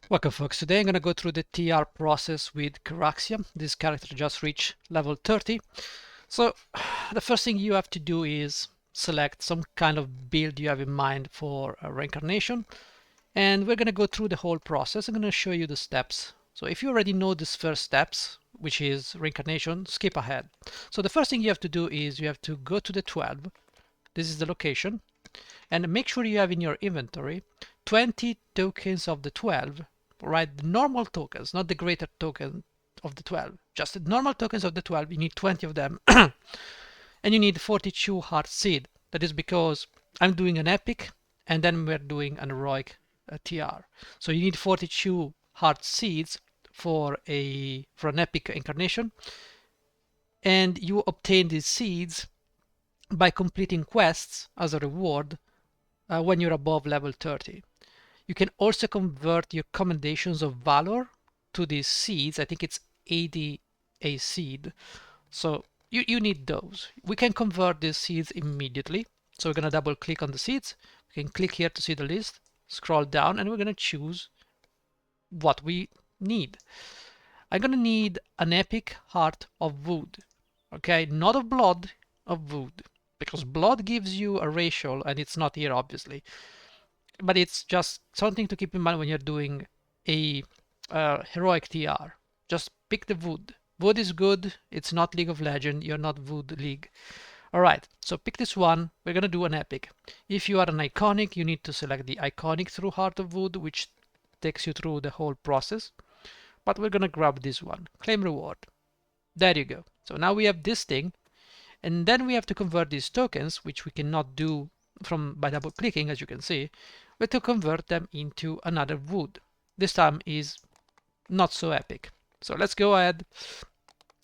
Welcome folks, today I'm going to go through the TR process with Caraxia. This character just reached level 30. So the first thing you have to do is select some kind of build you have in mind for a reincarnation. And we're going to go through the whole process. I'm going to show you the steps. So if you already know these first steps, which is reincarnation, skip ahead. So the first thing you have to do is you have to go to the 12. This is the location. And make sure you have in your inventory 20 tokens of the 12. Right, the normal tokens, not the greater token of the 12, just the normal tokens of the 12. You need 20 of them. And you need 42 heart seed. That is because I'm doing an epic and then we're doing an heroic TR. So you need 42 heart seeds for an epic incarnation, and you obtain these seeds by completing quests as a reward when you're above level 30. You can also convert your commendations of valor to these seeds. I think it's 80 a seed. So you need those. We can convert these seeds immediately. So we're going to double click on the seeds. We can click here to see the list, scroll down, and we're going to choose what we need. I'm going to need an epic heart of wood. Okay, not of blood, of wood. Because blood gives you a racial, and it's not here obviously. But it's just something to keep in mind when you're doing a heroic TR. Just pick the wood. Wood is good. It's not League of Legends. You're not Wood League. Alright, so pick this one. We're gonna do an epic. If you are an iconic, you need to select the iconic through Heart of Wood, which takes you through the whole process. But we're gonna grab this one. Claim reward. There you go. So now we have this thing, and then we have to convert these tokens, which we cannot do by double clicking, as you can see, but to convert them into another wood. This time is not so epic. So let's go ahead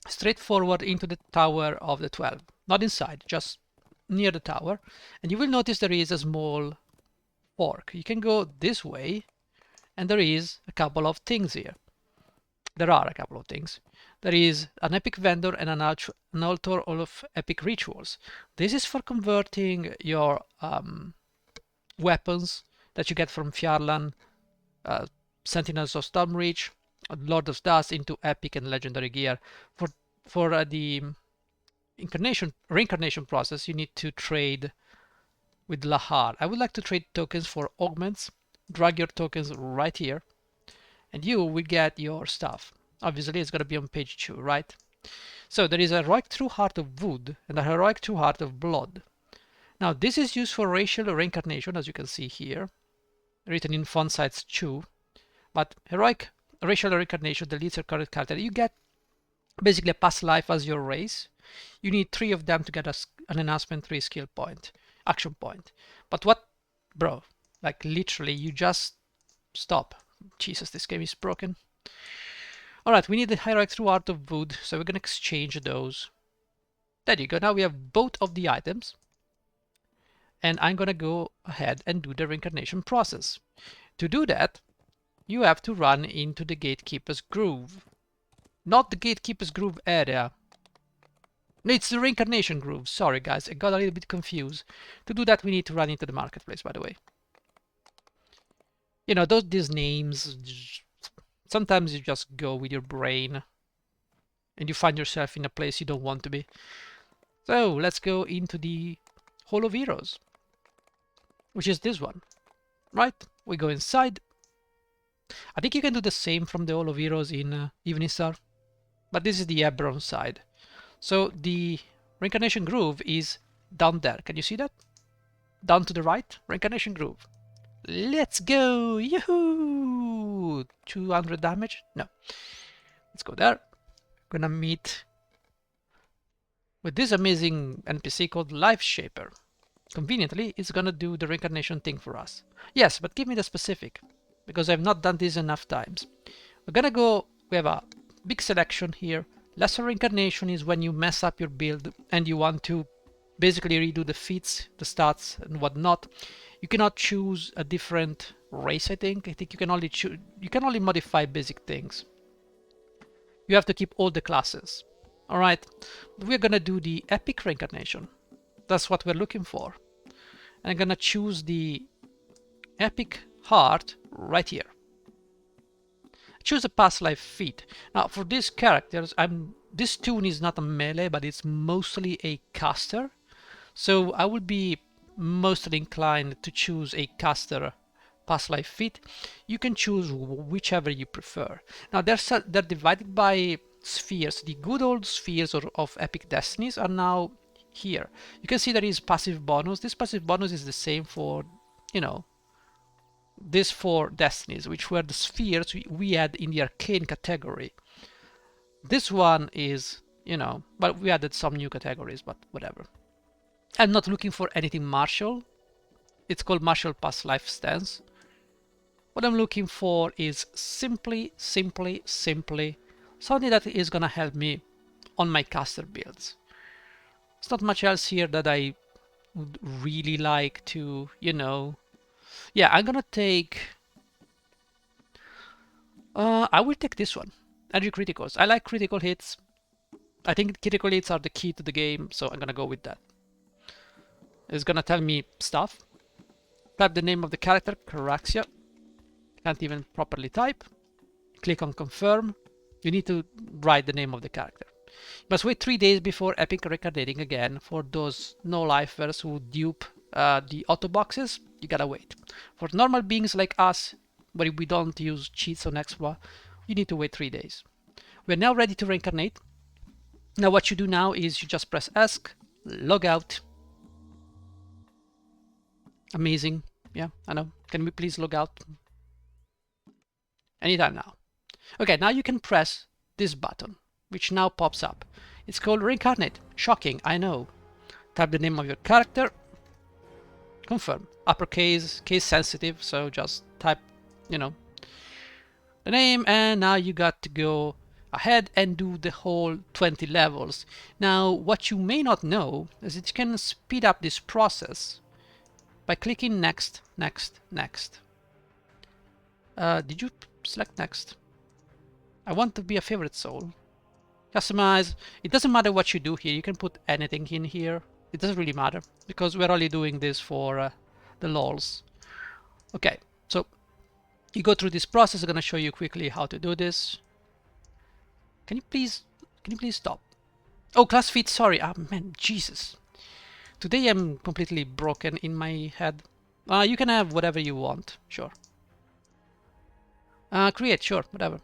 straight forward into the tower of the 12. Not inside, just near the tower. And you will notice there is a small fork. You can go this way, and there is a couple of things here. There are a couple of things. There is an epic vendor and an altar of epic rituals. This is for converting your weapons that you get from Fjarlan, Sentinels of Stormreach, Lord of Dust into epic and legendary gear. For the reincarnation process, you need to trade with Lahar. I would like to trade tokens for augments. Drag your tokens right here, and you will get your stuff. Obviously, it's going to be on page 2, right? So there is a heroic true heart of wood and a heroic true heart of blood. Now this is used for racial reincarnation, as you can see here, written in font size 2. But heroic racial reincarnation deletes your current character. You get basically a past life as your race. You need 3 of them to get an enhancement 3 skill point, action point. But what, bro? Like literally, you just stop. Jesus, this game is broken. Alright, we need the heroic true heart of wood, so we're gonna exchange those. There you go. Now we have both of the items. And I'm gonna go ahead and do the reincarnation process. To do that, you have to run into the Gatekeeper's Groove. Not the Gatekeeper's Groove area. No, it's the Reincarnation Groove. Sorry guys, I got a little bit confused. To do that, we need to run into the marketplace, by the way. You know, these names, sometimes you just go with your brain and you find yourself in a place you don't want to be. So let's go into the Hall of Heroes, which is this one, right? We go inside. I think you can do the same from the Hall of Heroes in Evening Star, but this is the Hebron side. So the Reincarnation Groove is down there. Can you see that? Down to the right, Reincarnation Groove. Let's go! Yahoo! 200 damage? No. Let's go there. Gonna meet with this amazing NPC called Life Shaper. Conveniently, it's gonna do the reincarnation thing for us. Yes, but give me the specific, because I've not done this enough times. We're gonna go, we have a big selection here. Lesser reincarnation is when you mess up your build and you want to basically redo the feats, the stats and whatnot. You cannot choose a different race, I think. I think you can only modify basic things. You have to keep all the classes. Alright, we're gonna do the Epic Reincarnation. That's what we're looking for. And I'm gonna choose the Epic Heart right here. choose a past life feat. Now for these characters, this toon is not a melee, but it's mostly a caster. So I would be mostly inclined to choose a caster past life feat. You can choose whichever you prefer. Now they're divided by spheres. The good old spheres of Epic Destinies are now here. You can see there is passive bonus. This passive bonus is the same for, you know, these 4 destinies, which were the spheres we had in the arcane category. This one is, you know, but we added some new categories, but whatever. I'm not looking for anything martial. It's called martial past life stance. What I'm looking for is simply something that is gonna help me on my caster builds. There's not much else here that I would really like to, you know. Yeah, I'm gonna take... I will take this one. Energy criticals. I like critical hits. I think critical hits are the key to the game, so I'm gonna go with that. It's gonna tell me stuff. Type the name of the character, Caraxia. Can't even properly type. Click on confirm. You need to write the name of the character. You must wait 3 days before Epic Reincarnating again. For those no-lifers who dupe the auto boxes, you gotta wait. For normal beings like us, where we don't use cheats on Expa, you need to wait 3 days. We're now ready to reincarnate. Now what you do now is you just press ESC, log out. Amazing. Yeah, I know. Can we please log out? Anytime now. Okay, now you can press this button, which now pops up. It's called Reincarnate. Shocking, I know. Type the name of your character. Confirm. Uppercase, case sensitive, so just type, you know, the name, and now you got to go ahead and do the whole 20 levels. Now, what you may not know is that you can speed up this process by clicking next, next, next. Did you select next? I want to be a favorite soul. Customize. It doesn't matter what you do here. You can put anything in here. It doesn't really matter because we're only doing this for the lols. Okay, so you go through this process. I'm gonna show you quickly how to do this. Can you please stop? Oh, class feat. Sorry. Ah, man, Jesus. Today I'm completely broken in my head. You can have whatever you want. Sure. Create. Sure. Whatever.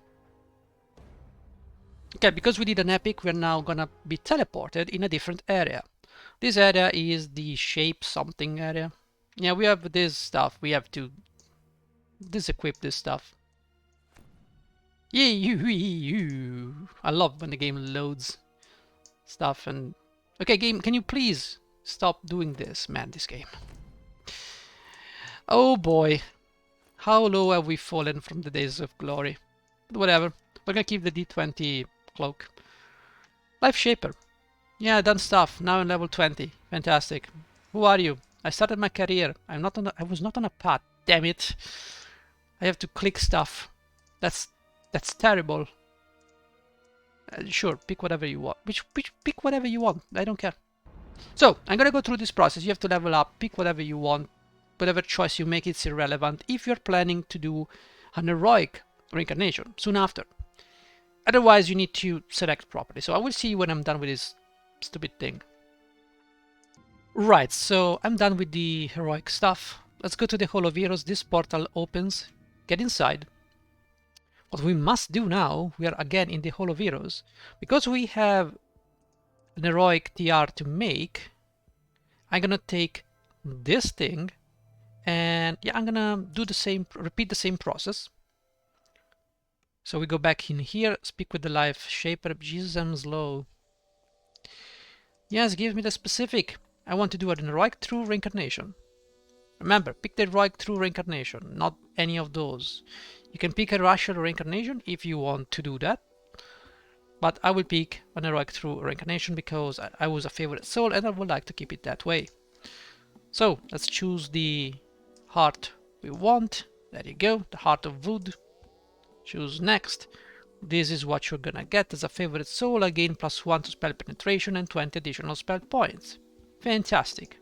Okay, because we did an epic, we're now gonna be teleported in a different area. This area is the shape something area. Yeah, we have this stuff. We have to disequip this stuff. You. I love when the game loads stuff and... Okay, game, can you please stop doing this? Man, this game. Oh boy. How low have we fallen from the days of glory? But whatever. We're gonna keep the D20 cloak. Life Shaper. Yeah, done stuff. Now in level 20. Fantastic. Who are you? I started my career. I was not on a path. Damn it. I have to click stuff. That's terrible. Sure, pick whatever you want. Pick whatever you want. I don't care. So, I'm gonna go through this process. You have to level up. Pick whatever you want. Whatever choice you make, it's irrelevant if you're planning to do an heroic reincarnation soon after. Otherwise, you need to select properly. So I will see you when I'm done with this stupid thing. Right, so I'm done with the heroic stuff. Let's go to the Hall of Heroes. This portal opens. Get inside. What we must do now, we are again in the Hall of Heroes. Because we have an heroic TR to make, I'm gonna take this thing and yeah, I'm gonna do the same, repeat the same process. So we go back in here, speak with the Life Shaper. Jesus, I'm slow. Yes, give me the specific. I want to do an heroic true reincarnation. Remember, pick the heroic true reincarnation, not any of those. You can pick a racial reincarnation if you want to do that. But I will pick an heroic true reincarnation because I was a favorite soul and I would like to keep it that way. So let's choose the heart we want. There you go, the Heart of Wood. Choose next. This is what you're gonna get as a favorite soul. Again, +1 to spell penetration and 20 additional spell points. Fantastic.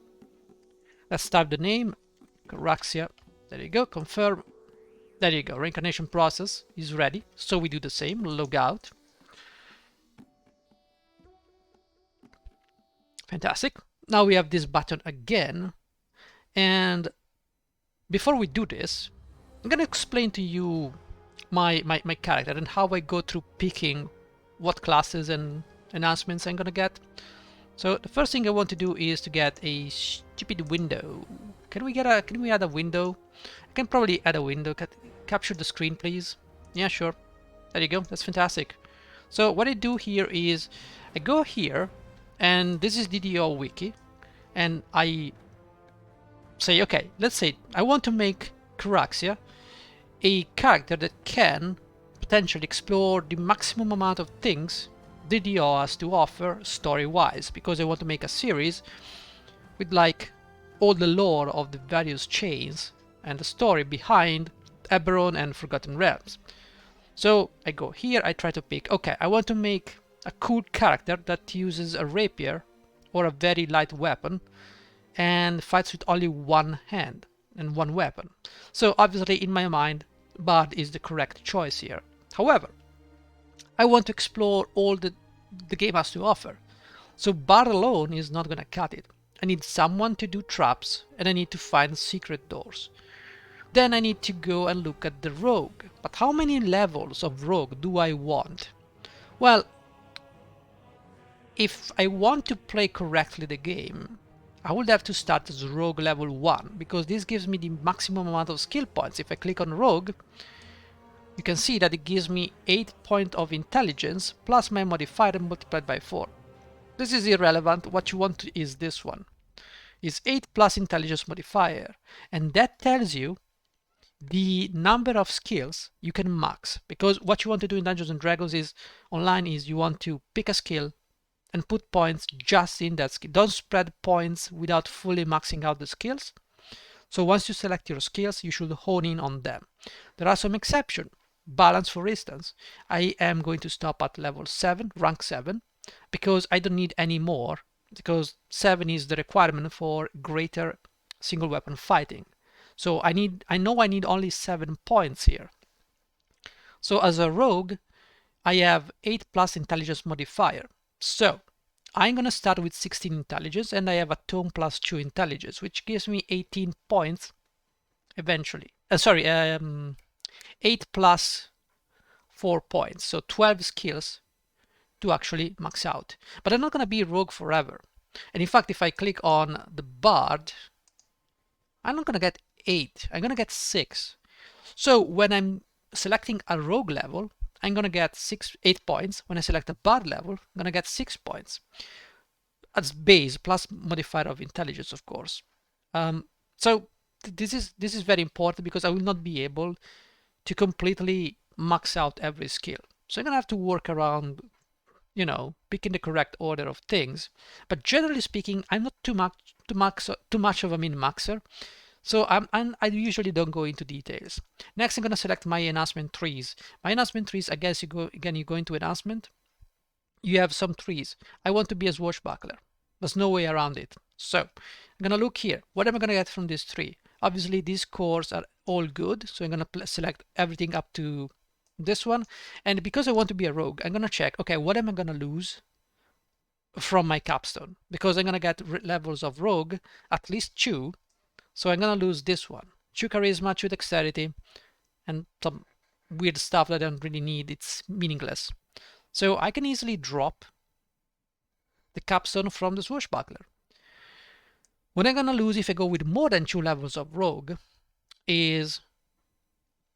Let's type the name. Caraxia. There you go. Confirm. There you go. Reincarnation process is ready. So we do the same. Log out. Fantastic. Now we have this button again. And before we do this, I'm going to explain to you my character and how I go through picking what classes and enhancements I'm going to get. So the first thing I want to do is to get a stupid window. Can we add a window? I can probably add a window. Capture the screen, please. Yeah, sure. There you go. That's fantastic. So what I do here is I go here, and this is DDO Wiki, and I say, okay, let's say I want to make Caraxia a character that can potentially explore the maximum amount of things DDO has to offer story-wise, because I want to make a series with like all the lore of the various chains and the story behind Eberron and Forgotten Realms. So I go here, I try to pick, okay, I want to make a cool character that uses a rapier or a very light weapon and fights with only one hand and one weapon. So obviously in my mind, Bard is the correct choice here. However, I want to explore all the game has to offer. So Bard alone is not gonna cut it. I need someone to do traps, and I need to find secret doors. Then I need to go and look at the rogue. But how many levels of rogue do I want? Well, if I want to play correctly the game, I would have to start as rogue level 1, because this gives me the maximum amount of skill points. If I click on rogue, you can see that it gives me 8 points of intelligence plus my modifier multiplied by 4. This is irrelevant. What you want is this one. Is 8 plus intelligence modifier, and that tells you the number of skills you can max, because what you want to do in Dungeons and Dragons is online is you want to pick a skill and put points just in that skill. Don't spread points without fully maxing out the skills. So once you select your skills, you should hone in on them. There are some exceptions. Balance, for instance, I am going to stop at level 7, rank 7, because I don't need any more, because 7 is the requirement for greater single weapon fighting. So I know I need only 7 points here. So as a rogue, I have 8 plus intelligence modifier. So I'm gonna start with 16 intelligence, and I have a tome plus 2 intelligence, which gives me 18 points eventually. 8 plus 4 points, so 12 skills to actually max out. But I'm not gonna be rogue forever. And in fact, if I click on the Bard, I'm not gonna get 8, I'm gonna get 6. So when I'm selecting a rogue level, I'm gonna get 8 points. When I select a Bard level, I'm gonna get 6 points. That's base plus modifier of intelligence, of course. So this is very important, because I will not be able to completely max out every skill. So I'm gonna have to work around, picking the correct order of things. But generally speaking, I'm not too much of a min-maxer. So I usually don't go into details. Next, I'm gonna select my enhancement trees. My enhancement trees, I guess you go into enhancement. You have some trees. I want to be a swashbuckler. There's no way around it. So I'm gonna look here. What am I gonna get from this tree? Obviously, these cores are all good. So I'm gonna select everything up to this one. And because I want to be a rogue, I'm gonna check, okay, what am I gonna lose from my capstone? Because I'm gonna get levels of rogue, at least 2. So I'm gonna lose this one. 2 charisma, 2 dexterity, and some weird stuff that I don't really need. It's meaningless. So I can easily drop the capstone from the swashbuckler. What I'm gonna lose if I go with more than 2 levels of rogue is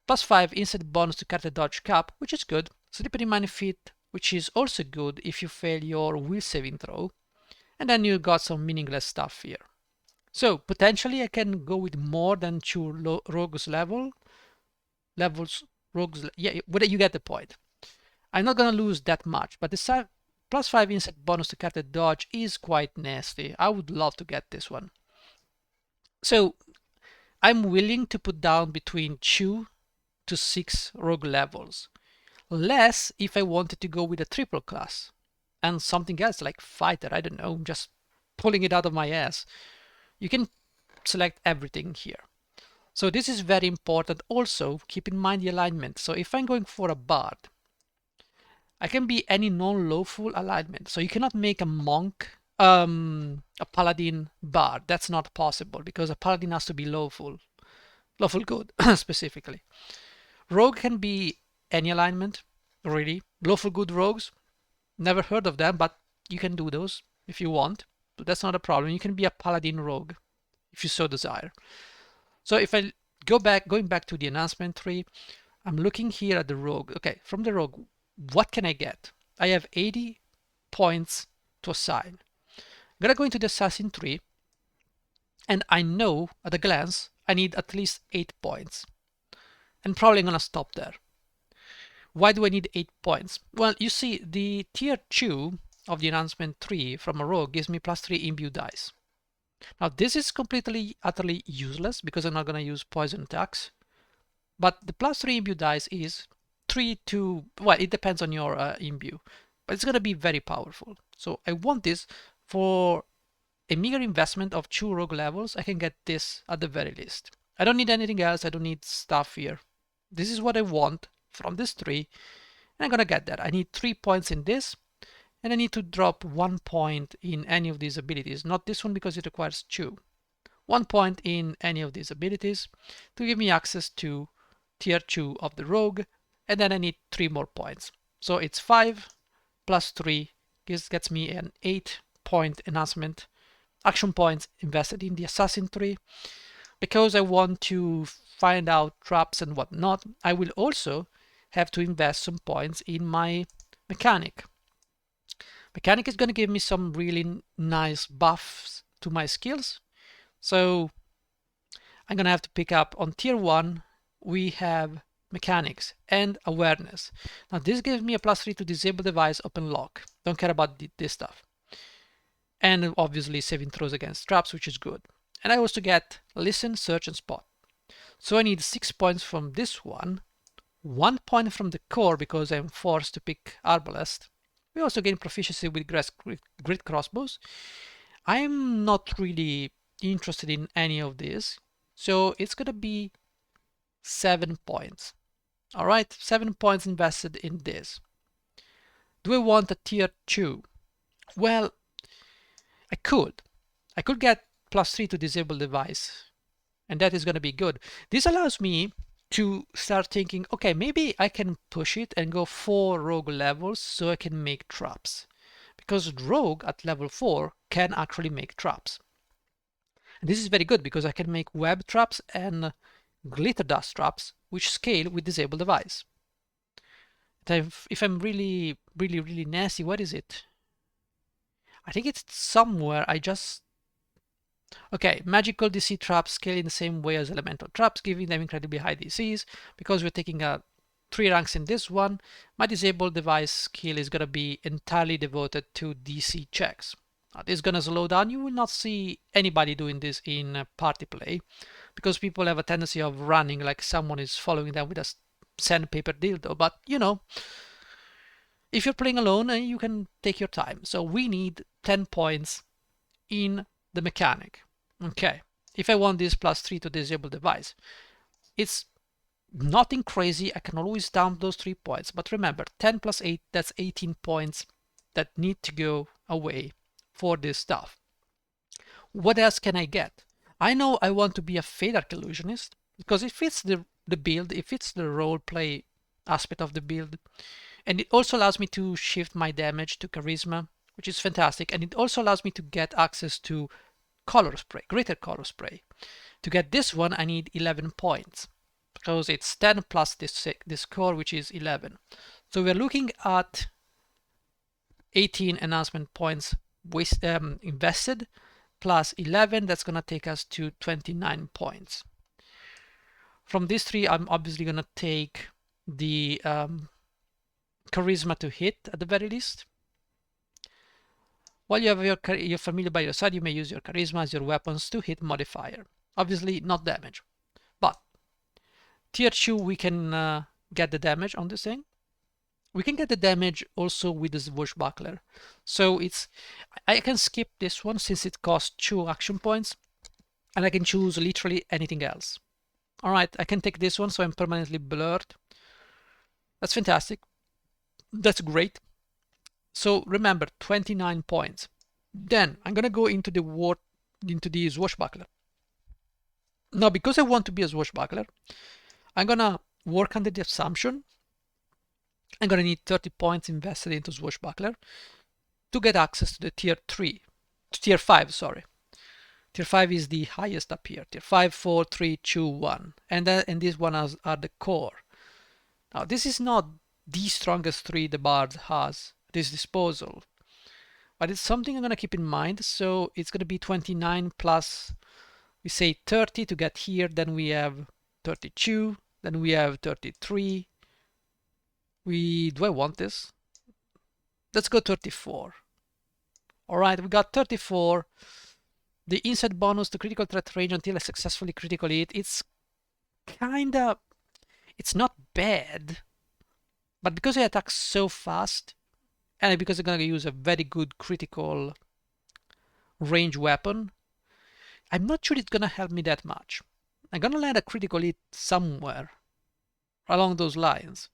+5 instant bonus to character dodge cap, which is good. Slippery Mind Feet, which is also good if you fail your will saving throw. And then you got some meaningless stuff here. So potentially I can go with more than 2 rogues levels. Yeah, but you get the point. I'm not gonna lose that much, but the +5 insect bonus to character dodge is quite nasty. I would love to get this one. So I'm willing to put down between 2 to 6 rogue levels. Less if I wanted to go with a triple class and something else like fighter. I don't know, I'm just pulling it out of my ass. You can select everything here. So this is very important. Also, keep in mind the alignment. So if I'm going for a bard, I can be any non-lawful alignment. So you cannot make a monk, a paladin bard. That's not possible because a paladin has to be lawful good specifically. Rogue can be any alignment, really. Lawful good rogues, never heard of them, but you can do those if you want. So that's not a problem. You can be a paladin rogue if you so desire. So if I going back to the announcement tree, I'm looking here at the rogue. Okay, from the rogue, what can I get? I have 80 points to assign. I'm gonna go into the assassin tree, and I know at a glance I need at least 8 points. And probably gonna stop there. Why do I need 8 points? Well, you see, the tier 2 of the announcement tree from a rogue gives me +3 imbue dice. Now this is completely, utterly useless because I'm not gonna use poison attacks. But the +3 imbue dice is 3 to, well, it depends on your imbue, but it's gonna be very powerful. So I want this for a meager investment of 2 rogue levels. I can get this at the very least. I don't need anything else. I don't need stuff here. This is what I want from this tree, and I'm gonna get that. I need 3 points in this, and I need to drop 1 point in any of these abilities. Not this one because it requires 2. 1 point in any of these abilities to give me access to tier 2 of the rogue, and then I need 3 more points. So it's 5 plus 3 gets me an 8-point enhancement, action points invested in the assassin tree. Because I want to find out traps and whatnot, I will also have to invest some points in my mechanic. Mechanic is going to give me some really nice buffs to my skills. So I'm going to have to pick up on tier 1, we have mechanics and awareness. Now this gives me a +3 to disable device open lock. Don't care about this stuff. And obviously saving throws against traps, which is good. And I also get listen, search, and spot. So I need 6 points from this one, 1 point from the core because I'm forced to pick arbalest. We also gain proficiency with grit crossbows. I'm not really interested in any of this, so it's gonna be 7 points. All right, 7 points invested in this. Do I want a tier 2? Well, I could get +3 to disable device, and that is going to be good. This allows me to start thinking, okay, maybe I can push it and go 4 rogue levels so I can make traps, because rogue at level 4 can actually make traps. And this is very good because I can make web traps and glitter dust traps which scale with disable device. If I'm really nasty, what is it? I think it's somewhere. Okay, magical DC traps scale in the same way as elemental traps, giving them incredibly high DCs. Because we're taking 3 ranks in this one, my disable device skill is going to be entirely devoted to DC checks. This is going to slow down. You will not see anybody doing this in party play, because people have a tendency of running like someone is following them with a sandpaper dildo. But you know, if you're playing alone, you can take your time. So we need 10 points in the mechanic. Okay, if I want this +3 to disable device, it's nothing crazy. I can always dump those 3 points. But remember, 10 plus 8, that's 18 points that need to go away for this stuff. What else can I get? I know I want to be a Fade Arc Illusionist because it fits the build, it fits the role play aspect of the build. And it also allows me to shift my damage to Charisma, which is fantastic. And it also allows me to get access to Color Spray, Greater Color Spray. To get this one, I need 11 points because it's 10 plus this core, which is 11. So we're looking at 18 enhancement points invested plus 11. That's going to take us to 29 points. From these 3, I'm obviously going to take the Charisma to hit at the very least. While you have your familiar by your side, you may use your Charisma as your weapons to hit modifier. Obviously not damage, but tier 2 we can get the damage on this thing. We can get the damage also with the Swashbuckler. So I can skip this one since it costs 2 action points, and I can choose literally anything else. All right, I can take this one, so I'm permanently blurred. That's fantastic. That's great. So remember, 29 points. Then I'm gonna go into the swashbuckler. Now, because I want to be a swashbuckler, I'm gonna work under the assumption I'm gonna need 30 points invested into swashbuckler to get access to the tier 5, sorry. Tier 5 is the highest up here. Tier 5, 4, 3, 2, 1. And these ones are the core. Now, this is not the strongest 3 the bard has at his disposal, but it's something I'm going to keep in mind. So it's going to be 29 plus, we say 30 to get here. Then we have 32. Then we have 33. Do I want this? Let's go 34. All right, we got 34. The inside bonus to critical threat range until I successfully critical hit. It's not bad, but because I attack so fast, and because I'm gonna use a very good critical range weapon, I'm not sure it's gonna help me that much. I'm gonna land a critical hit somewhere along those lines.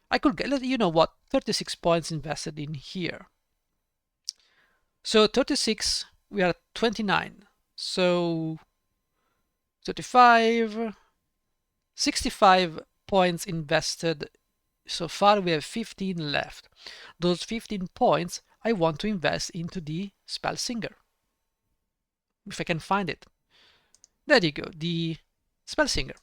I could get, you know what, 36 points invested in here. So 36, we are at 29. So 35, 65 points invested. So far we have 15 left. Those 15 points I want to invest into the spell singer. If I can find it. There you go, the spell singer.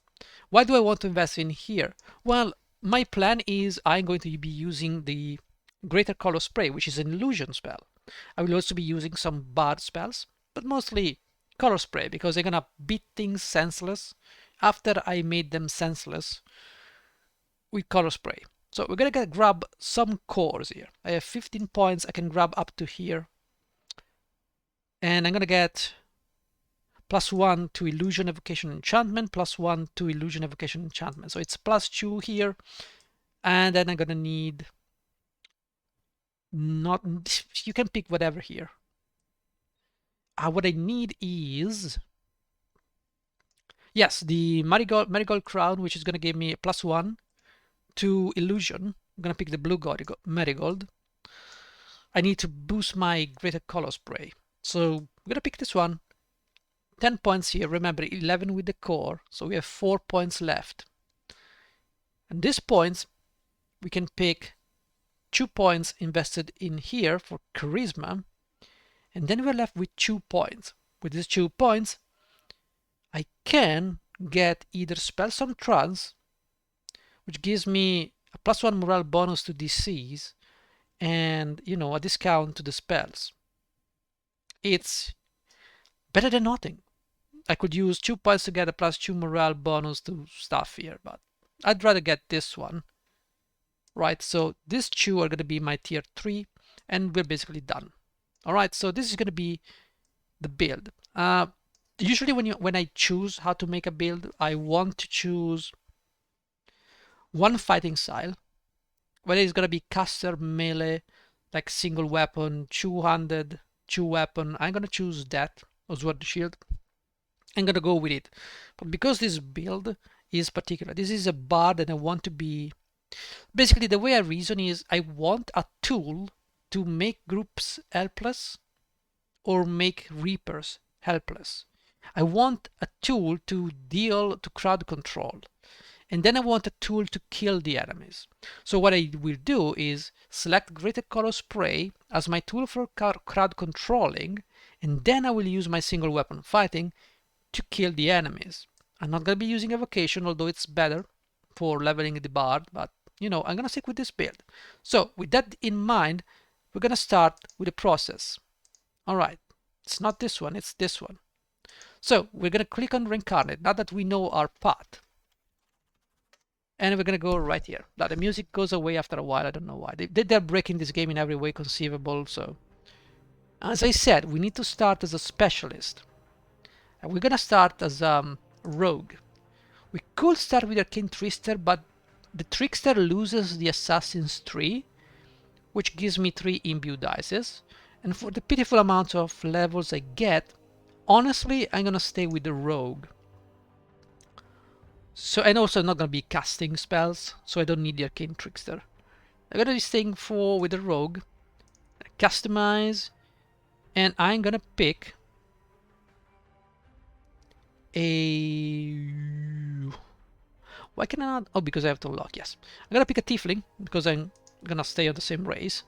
Why do I want to invest in here? Well, my plan is I'm going to be using the Greater Color Spray, which is an illusion spell. I will also be using some bard spells, but mostly Color Spray, because they're gonna beat things senseless after I made them senseless with Color Spray. So we're gonna grab some cores here. I have 15 points, I can grab up to here. And I'm gonna get +1 to Illusion Evocation Enchantment, +1 to Illusion Evocation Enchantment. So it's +2 here. And then I'm gonna need you can pick whatever here. What I need is, yes, the Marigold Crown, which is gonna give me a +1 to Illusion. I'm gonna pick the blue Marigold. I need to boost my Greater Color Spray. So I'm gonna pick this one. 10 points here. Remember, 11 with the core. So we have 4 points left. And these points, we can pick 2 points invested in here for Charisma. And then we're left with 2 points. With these 2 points, I can get either Spellstorm Trance, which gives me a +1 morale bonus to DCs, and, you know, a discount to the spells. It's better than nothing. I could use 2 points to get a +2 morale bonus to stuff here, but I'd rather get this one. Right, so these 2 are going to be my tier 3, and we're basically done. All right, so this is going to be the build. Usually when I choose how to make a build, I want to choose one fighting style, whether it's going to be caster, melee, like single weapon, two-handed, 2 weapon. I'm going to choose that, or sword shield. I'm going to go with it. But because this build is particular, this is a bard, and I want to be... Basically, the way I reason is I want a tool to make groups helpless or make reapers helpless. I want a tool to deal to crowd control. And then I want a tool to kill the enemies. So what I will do is select Greater Color Spray as my tool for crowd controlling, and then I will use my single weapon fighting to kill the enemies. I'm not going to be using Evocation, although it's better for leveling the bard, but you know, I'm going to stick with this build. So with that in mind, we're going to start with the process. All right, it's not this one, it's this one. So we're going to click on Reincarnate, now that we know our path. And we're going to go right here. Now the music goes away after a while, I don't know why. They're breaking this game in every way conceivable, so. As I said, we need to start as a specialist. And we're going to start as rogue. We could start with Arcane Trickster, but the Trickster loses the Assassin's 3, which gives me 3 Imbue dices. And for the pitiful amount of levels I get, honestly, I'm gonna stay with the Rogue. So, and also I'm not gonna be casting spells, so I don't need the Arcane Trickster. I got this thing for with the Rogue, customize, and I'm gonna pick a... Why can I not? Oh, because I have to unlock, yes. I'm gonna pick a Tiefling, because I'm gonna stay on the same race.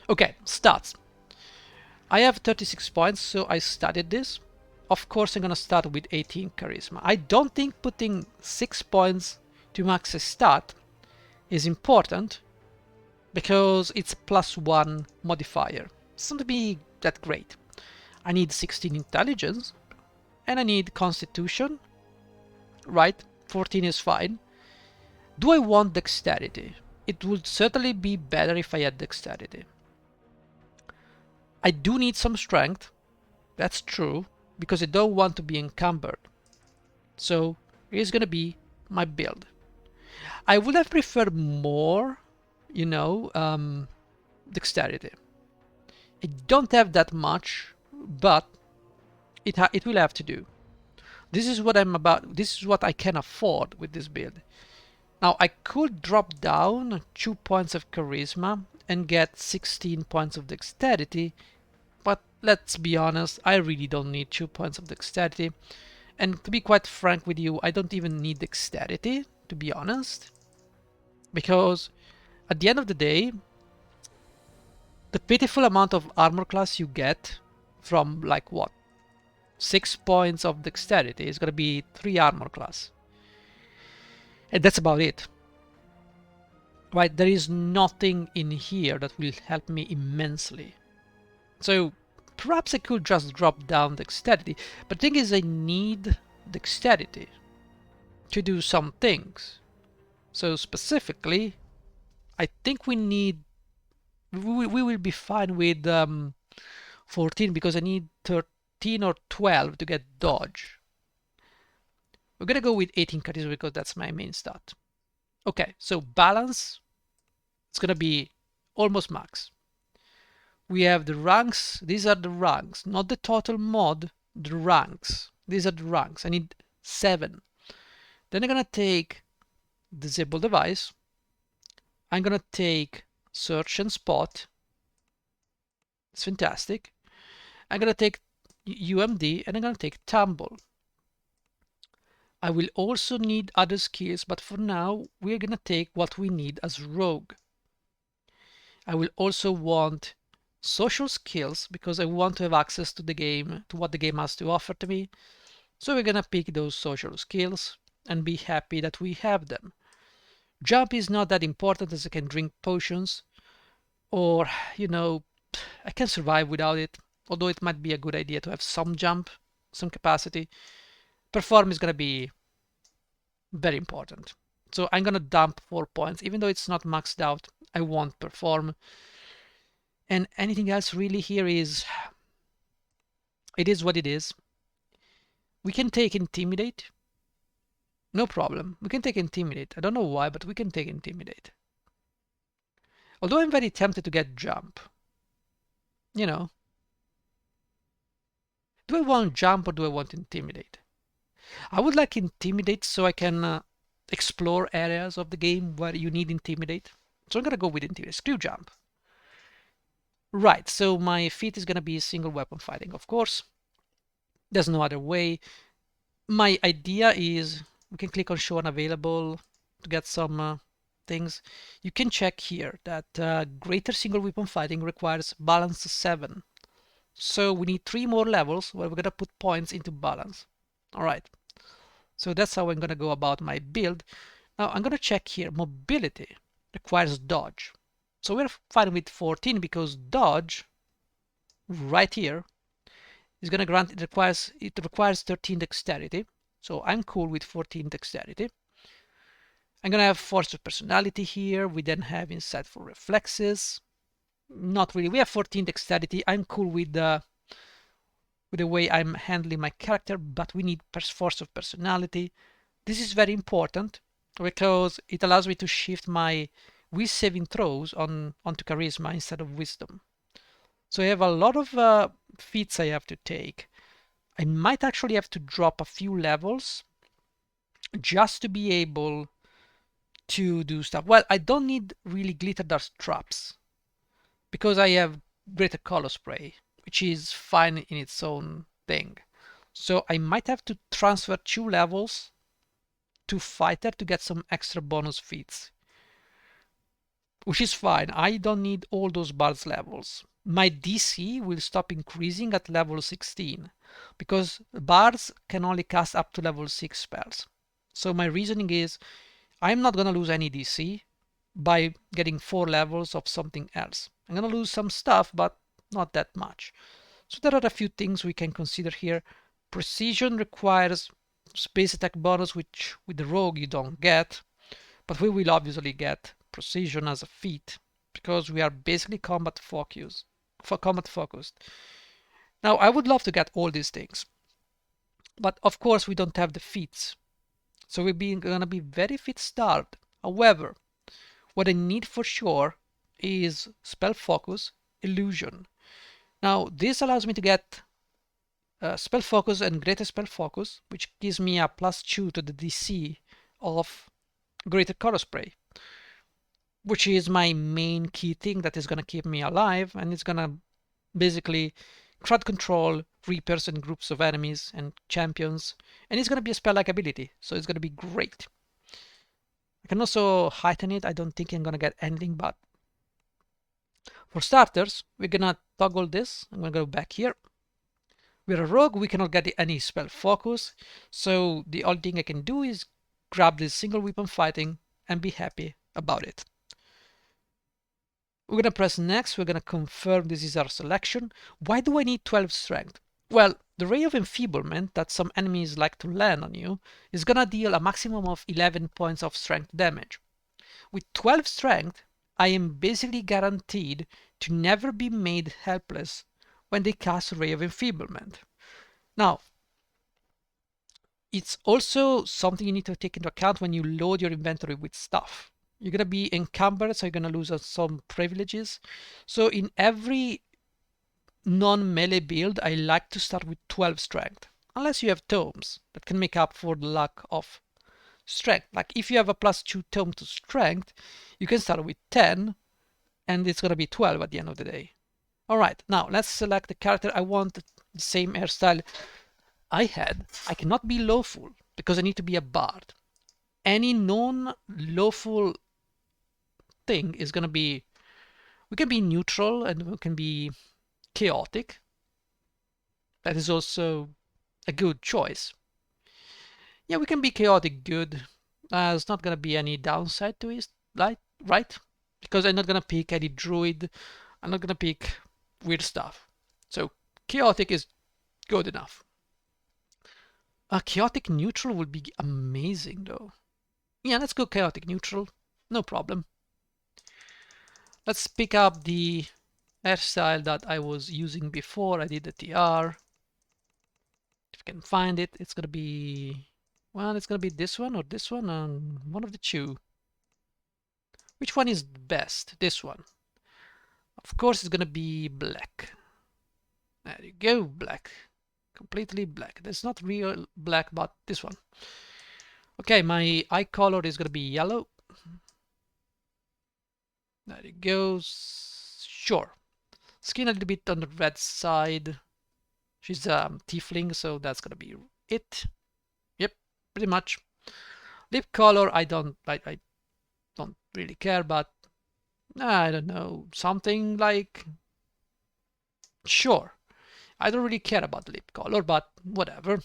Okay, stats. I have 36 points, so I studied this. Of course, I'm gonna start with 18 Charisma. I don't think putting 6 points to max a stat is important, because it's a +1 modifier. It's not to be that great. I need 16 Intelligence, and I need Constitution, right? 14 is fine. Do I want Dexterity? It would certainly be better if I had Dexterity. I do need some Strength, that's true, because I don't want to be encumbered. So here's gonna be my build. I would have preferred more, you know, Dexterity. I don't have that much, but it will have to do. This is what I'm about. This is what I can afford with this build. Now I could drop down 2 points of charisma and get 16 points of dexterity, but let's be honest, I really don't need 2 points of dexterity. And to be quite frank with you, I don't even need dexterity, to be honest, because at the end of the day, the pitiful amount of armor class you get from like what, 6 points of dexterity is going to be 3 armor class. And that's about it. Right, there is nothing in here that will help me immensely. So perhaps I could just drop down dexterity. But the thing is, I need dexterity to do some things. So specifically, I think we will be fine with 14, because I need 13 or 12 to get dodge. We're gonna go with 18 charisma because that's my main stat. Okay, so balance, it's gonna be almost max. We have the ranks. These are the ranks, not the total mod, the ranks. These are the ranks. I need 7. Then I'm gonna take disable device. I'm gonna take search and spot. It's fantastic. I'm gonna take UMD, and I'm gonna take tumble. I will also need other skills, but for now we're gonna take what we need as rogue. I will also want social skills, because I want to have access to the game, to what the game has to offer to me. So we're gonna pick those social skills and be happy that we have them. Jump is not that important, as I can drink potions, or, you know, I can survive without it, although it might be a good idea to have some jump, some capacity. Perform is gonna be very important. So I'm gonna dump 4 points, even though it's not maxed out. I won't perform. And anything else really here is, it is what it is. We can take intimidate. No problem. We can take intimidate. I don't know why, but we can take intimidate. Although I'm very tempted to get jump. You know. Do I want jump or do I want intimidate? I would like intimidate so I can explore areas of the game where you need intimidate. So I'm gonna go with intimidate. Screw jump. Right, so my feat is gonna be single weapon fighting, of course. There's no other way. My idea is we can click on show unavailable to get some things. You can check here that greater single weapon fighting requires balance 7. So we need 3 more levels where we're gonna put points into balance. All right. So that's how I'm gonna go about my build. Now I'm gonna check here. Mobility requires dodge. So we're fine with 14 because dodge right here is gonna grant it requires 13 dexterity. So I'm cool with 14 dexterity. I'm gonna have force of personality here. We then have insightful reflexes. Not really. We have 14 dexterity. I'm cool with the way I'm handling my character, but we need force of personality. This is very important because it allows me to shift my will saving throws onto charisma instead of wisdom. So I have a lot of feats I have to take. I might actually have to drop a few levels just to be able to do stuff. Well, I don't need really glitter dust traps because I have greater color spray, which is fine in its own thing. So I might have to transfer 2 levels to fighter to get some extra bonus feats, which is fine. I don't need all those bards levels. My DC will stop increasing at level 16 because bards can only cast up to level 6 spells. So my reasoning is I'm not gonna lose any DC by getting 4 levels of something else. I'm gonna lose some stuff, but not that much. So there are a few things we can consider here. Precision requires space attack bonus, which with the rogue you don't get, but we will obviously get precision as a feat because we are basically combat focused. Now I would love to get all these things, but of course we don't have the feats, so we're gonna be very feat starved. However, what I need for sure is spell focus, illusion. Now this allows me to get spell focus and greater spell focus, which gives me a +2 to the DC of greater color spray, which is my main key thing that is going to keep me alive, and it's going to basically crowd control reapers and groups of enemies and champions, and it's going to be a spell-like ability, so it's going to be great. I can also heighten it. I don't think I'm going to get anything, but for starters, we're going to toggle this. I'm going to go back here. We're a rogue, we cannot get any spell focus, so the only thing I can do is grab this single weapon fighting and be happy about it. We're gonna press next, we're gonna confirm this is our selection. Why do I need 12 strength? Well, the ray of enfeeblement that some enemies like to land on you is gonna deal a maximum of 11 points of strength damage. With 12 strength, I am basically guaranteed to never be made helpless when they cast Ray of Enfeeblement. Now, it's also something you need to take into account when you load your inventory with stuff. You're going to be encumbered, so you're going to lose some privileges. So in every non-melee build, I like to start with 12 strength, unless you have tomes that can make up for the lack of strength. Like if you have a +2 tome to strength, you can start with 10, and it's going to be 12 at the end of the day. All right, now let's select the character. I want the same hairstyle I had. I cannot be lawful because I need to be a bard. Any non-lawful thing is going to be, we can be neutral and we can be chaotic. That is also a good choice. Yeah, we can be chaotic good. There's not going to be any downside to it, right? Because I'm not going to pick any druid. I'm not going to pick weird stuff. So chaotic is good enough. A chaotic neutral would be amazing though. Yeah, let's go chaotic neutral. No problem. Let's pick up the hairstyle that I was using before I did the TR. If you can find it, it's gonna be, well, it's gonna be this one or this one, and one of the two. Which one is best? This one. Of course, it's gonna be black. There you go, black. Completely black. That's not real black, but this one. Okay, my eye color is gonna be yellow. There it goes. Sure. Skin a little bit on the red side. She's a tiefling, so that's gonna be it. Yep, pretty much. Lip color, I don't really care, but I don't know, something like, sure. I don't really care about the lip color, but whatever.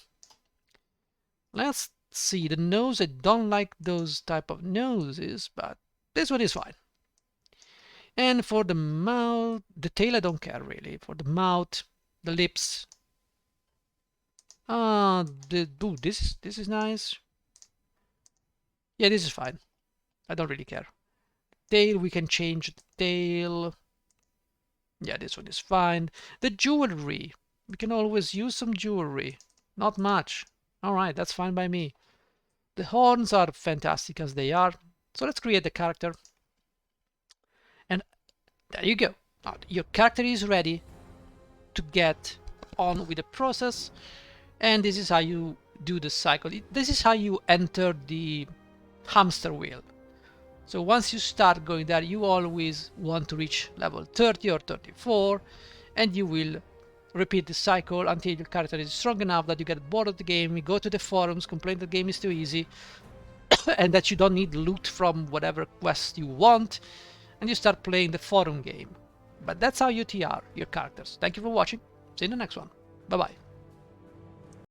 Let's see, the nose, I don't like those type of noses, but this one is fine. And for the mouth, the tail I don't care really. For the mouth, the lips. This is nice. Yeah, this is fine. I don't really care. Tail, we can change the tail. Yeah, this one is fine. The jewelry, we can always use some jewelry. Not much. All right, that's fine by me. The horns are fantastic as they are. So let's create the character. And there you go. Now your character is ready to get on with the process. And this is how you do the cycle. This is how you enter the hamster wheel. So once you start going there, you always want to reach level 30 or 34, and you will repeat the cycle until your character is strong enough that you get bored of the game, you go to the forums, complain the game is too easy, and that you don't need loot from whatever quest you want, and you start playing the forum game. But that's how you TR your characters. Thank you for watching. See you in the next one. Bye bye.